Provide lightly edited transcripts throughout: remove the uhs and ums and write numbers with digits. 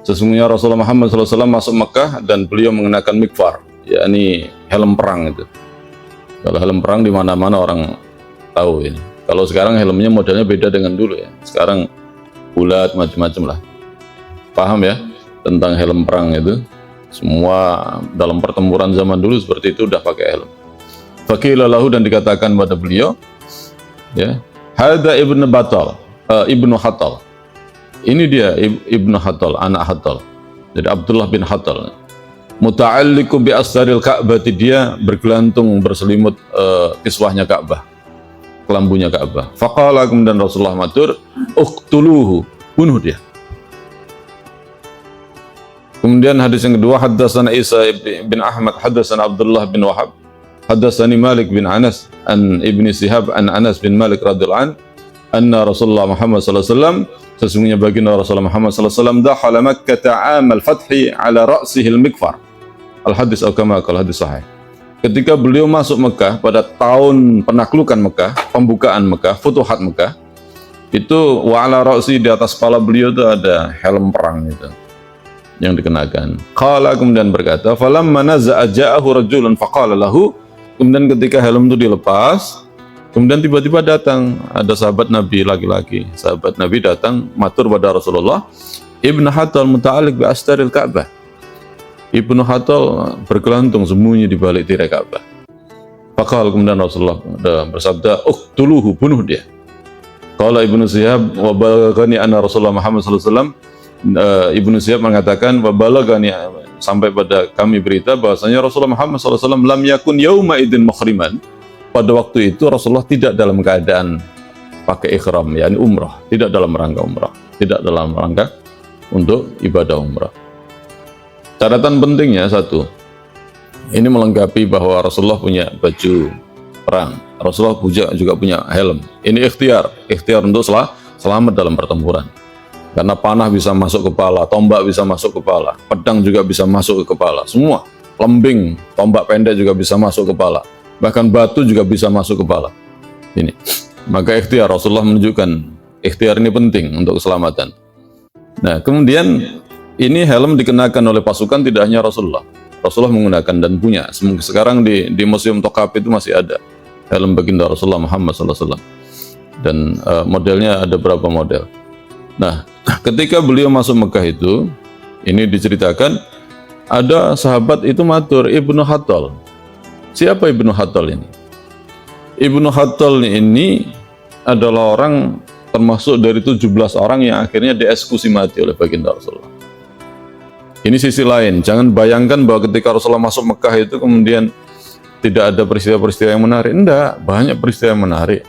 Sesungguhnya Rasulullah Muhammad SAW masuk Mekah dan beliau mengenakan mikfar, yakni helm perang itu. Kalau helm perang di mana-mana orang tahu ini. Kalau sekarang helmnya modelnya beda dengan dulu ya. Sekarang bulat macam-macam lah. Paham ya tentang helm perang itu? Semua dalam pertempuran zaman dulu seperti itu udah pakai helm. Faqila lahu, dan dikatakan pada beliau, ya, hada ibnu Batal, ibnu Hattal. Ini dia ibnu Hattal, anak Hattal. Jadi Abdullah bin Hattal. Muta'alliqu bi astaril Ka'bah, dia bergelantung berselimut kiswahnya Ka'bah, kelambunya Ka'bah. Faqala, kemudian Rasulullah matur, uqtuluhu, bunuh dia. Kemudian hadis yang kedua, haddatsana Isa bin Ahmad, haddatsana Abdullah bin Wahab, haddatsani Malik bin Anas an Ibni Shihab an Anas bin Malik radhiyallahu an, anna Rasulullah Muhammad sallallahu alaihi wasallam, sesungguhnya baginda Rasulullah Muhammad sallallahu alaihi wasallam, dakhala Makkah 'amal fathi ala ra'sihi al-mikfar. Al-hadis atau kama qala, hadis sahih. Ketika beliau masuk Mekah pada tahun penaklukan Mekah, pembukaan Mekah, futuhat Mekah, itu wa ala ra'si, di atas kepala beliau itu ada helm perang itu yang dikenakan. Qala, kemudian berkata, falamma naza'a ja'ahu rajulun faqala lahu, kemudian ketika helm itu dilepas, kemudian tiba-tiba datang ada sahabat Nabi laki-laki, sahabat Nabi datang matur pada Rasulullah, Ibnu Hattal muta'alliq bi astaril Ka'bah. Ibnu Hattal bergelantung sembunyi di balik tirai Ka'bah. Faqala, kemudian Rasulullah bersabda, uqtuluhu, bunuh dia. Qala Ibnu Shihab, wa balaghani anna Rasulullah Muhammad sallallahu alaihi wasallam, Ibnu Shihab mengatakan, wa balaghani, sampai pada kami berita bahwasanya Rasulullah Muhammad sallallahu alaihi wasallam lam yakun yauma idzin muhriman. Pada waktu itu Rasulullah tidak dalam keadaan pakai ihram, yakni umrah, tidak dalam rangka umrah, tidak dalam rangka untuk ibadah umrah. Catatan pentingnya satu, ini melengkapi bahwa Rasulullah punya baju perang, Rasulullah juga punya helm. Ini ikhtiar untuk selamat dalam pertempuran. Karena panah bisa masuk kepala, tombak bisa masuk kepala, pedang juga bisa masuk ke kepala, semua. Lembing, tombak pendek juga bisa masuk kepala, bahkan batu juga bisa masuk kepala. Ini, maka ikhtiar, Rasulullah menunjukkan ikhtiar ini penting untuk keselamatan. Nah, kemudian ini helm dikenakan oleh pasukan, tidak hanya Rasulullah. Rasulullah menggunakan dan punya. Sekarang di Museum Tokap itu masih ada helm baginda Rasulullah Muhammad SAW. Dan modelnya ada berapa model. Nah, ketika beliau masuk Mekah itu, ini diceritakan, ada sahabat itu matur, Ibnu Hattal. Siapa Ibnu Hattal ini? Ibnu Hattal ini adalah orang termasuk dari 17 orang yang akhirnya dieksekusi mati oleh baginda Rasulullah. Ini sisi lain, jangan bayangkan bahwa ketika Rasulullah masuk Mekah itu kemudian tidak ada peristiwa-peristiwa yang menarik. Enggak, banyak peristiwa yang menarik.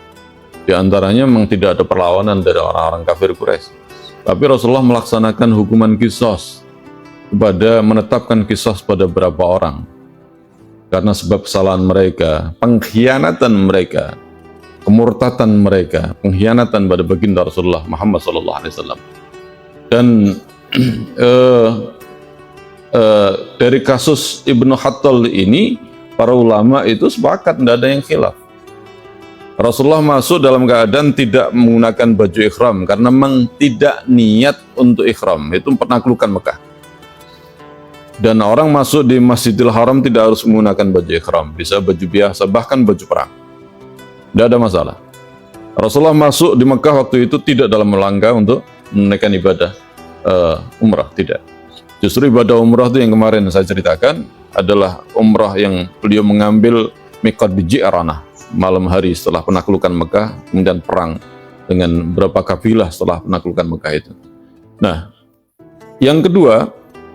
Di antaranya memang tidak ada perlawanan dari orang-orang kafir Quraisy. Tapi Rasulullah melaksanakan hukuman qisas, menetapkan qisas pada beberapa orang karena sebab kesalahan mereka, pengkhianatan mereka, kemurtatan mereka, pengkhianatan pada baginda Rasulullah Muhammad SAW. Dan dari kasus Ibnu Hattal ini, para ulama itu sepakat, tidak ada yang khilaf. Rasulullah masuk dalam keadaan tidak menggunakan baju ihram karena memang tidak niat untuk ihram, itu penaklukan Mekah. Dan orang masuk di Masjidil Haram tidak harus menggunakan baju ihram, bisa baju biasa, bahkan baju perang, tidak ada masalah. Rasulullah masuk di Mekah waktu itu tidak dalam rangka untuk menunaikan ibadah umrah, tidak. Justru ibadah umrah itu yang kemarin saya ceritakan adalah umrah yang beliau mengambil miqat di Ji'ranah malam hari setelah penaklukan Mekah, kemudian perang dengan beberapa kabilah setelah penaklukan Mekah itu. Nah, yang kedua,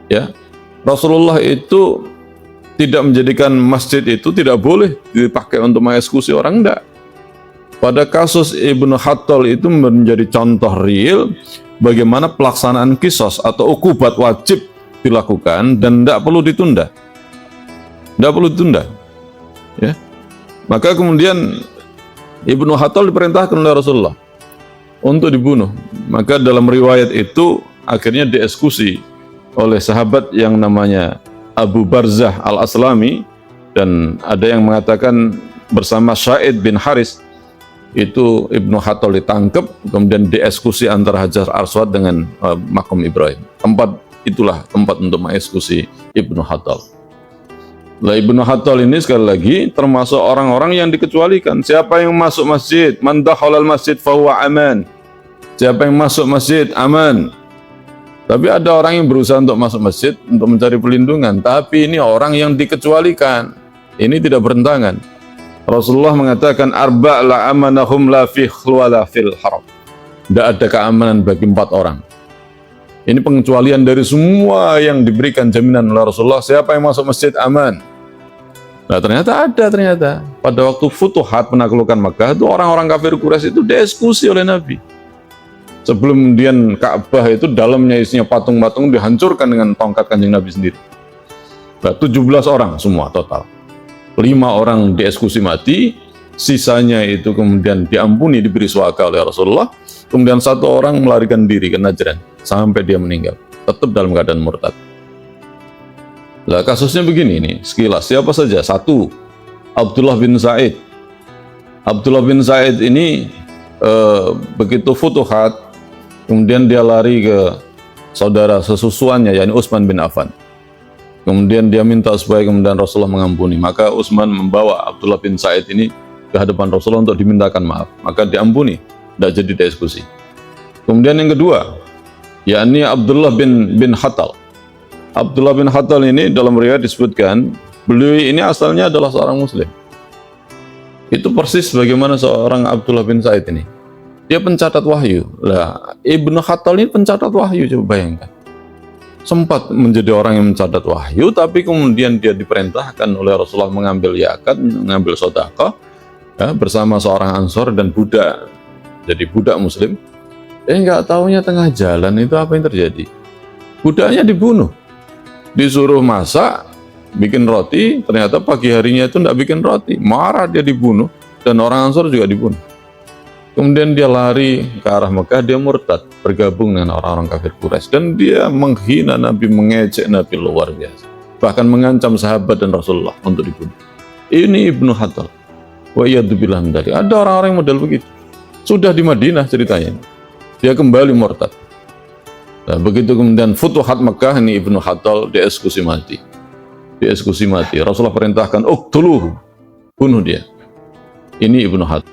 ya, Rasulullah itu tidak menjadikan masjid itu tidak boleh dipakai untuk mengeksekusi orang, enggak. Pada kasus Ibnu Hattal itu menjadi contoh real bagaimana pelaksanaan qisas atau ukubat wajib dilakukan dan tidak perlu ditunda. Tidak perlu ditunda. Ya. Maka kemudian Ibnu Hattal diperintahkan oleh Rasulullah untuk dibunuh. Maka dalam riwayat itu akhirnya dieksekusi oleh sahabat yang namanya Abu Barzah Al-Aslami, dan ada yang mengatakan bersama Sa'id bin Haris. Itu Ibnu Hattal ditangkap, kemudian dieksekusi antara Hajar Aswad dengan Makom Ibrahim, tempat itulah tempat untuk mengeksekusi Ibnu Hattal. Lah Ibnu Hattal ini sekali lagi termasuk orang-orang yang dikecualikan. Siapa yang masuk masjid, man dakhalal masjid fahuwa aman. Siapa yang masuk masjid aman. Tapi ada orang yang berusaha untuk masuk masjid untuk mencari perlindungan, tapi ini orang yang dikecualikan. Ini tidak bertentangan. Rasulullah mengatakan arba' la amanahum la fi khulwala fil haram. Tidak ada keamanan bagi 4 orang. Ini pengecualian dari semua yang diberikan jaminan oleh Rasulullah. Siapa yang masuk masjid aman. Nah ternyata pada waktu futuhat penaklukan Makkah itu orang-orang kafir Quraisy itu dieksekusi oleh Nabi. Sebelum kemudian Ka'bah itu dalamnya isinya patung-patung dihancurkan dengan tongkat Kanjeng Nabi sendiri. Nah, 17 orang semua total. 5 orang dieksekusi mati, sisanya itu kemudian diampuni, diberi swaga oleh Rasulullah. Kemudian 1 orang melarikan diri ke Najran sampai dia meninggal, tetap dalam keadaan murtad. Nah kasusnya begini nih, sekilas siapa saja? 1, Abdullah bin Zaid. Abdullah bin Zaid ini begitu futuhat, kemudian dia lari ke saudara sesusuannya, yakni Utsman bin Affan. Kemudian dia minta supaya kemudian Rasulullah mengampuni. Maka Utsman membawa Abdullah bin Zaid ini ke hadapan Rasulullah untuk dimintakan maaf. Maka diampuni, tidak jadi dieksekusi. Kemudian yang kedua, yakni Abdullah bin Hattal. Abdullah bin Hattal ini dalam riwayat disebutkan, beliau ini asalnya adalah seorang muslim. Itu persis bagaimana seorang Abdullah bin Zaid ini. Dia pencatat wahyu. Lah, Ibnu Hattal ini pencatat wahyu, coba bayangkan. Sempat menjadi orang yang mencatat wahyu, tapi kemudian dia diperintahkan oleh Rasulullah mengambil zakat, mengambil sedekah, ya, bersama seorang Ansor dan budak. Jadi budak muslim. Nggak taunya tengah jalan itu apa yang terjadi? Budaknya dibunuh. Disuruh masak, bikin roti, ternyata pagi harinya itu tidak bikin roti. Marah dia dibunuh, dan orang Ansor juga dibunuh. Kemudian dia lari ke arah Mekah, dia murtad, bergabung dengan orang-orang kafir Quraisy, dan dia menghina Nabi, mengejek Nabi luar biasa. Bahkan mengancam sahabat dan Rasulullah untuk dibunuh. Ini Ibnu Hattal. Wa iyadzubillah min dzalik. Ada orang-orang model begitu. Sudah di Madinah ceritanya. Dia kembali murtad. Nah, begitu kemudian futuhat Mekah, ini Ibnu Hattal dieksekusi mati. Dieksekusi mati. Rasulullah perintahkan uqtuluhu, bunuh dia. Ini Ibnu Hattal.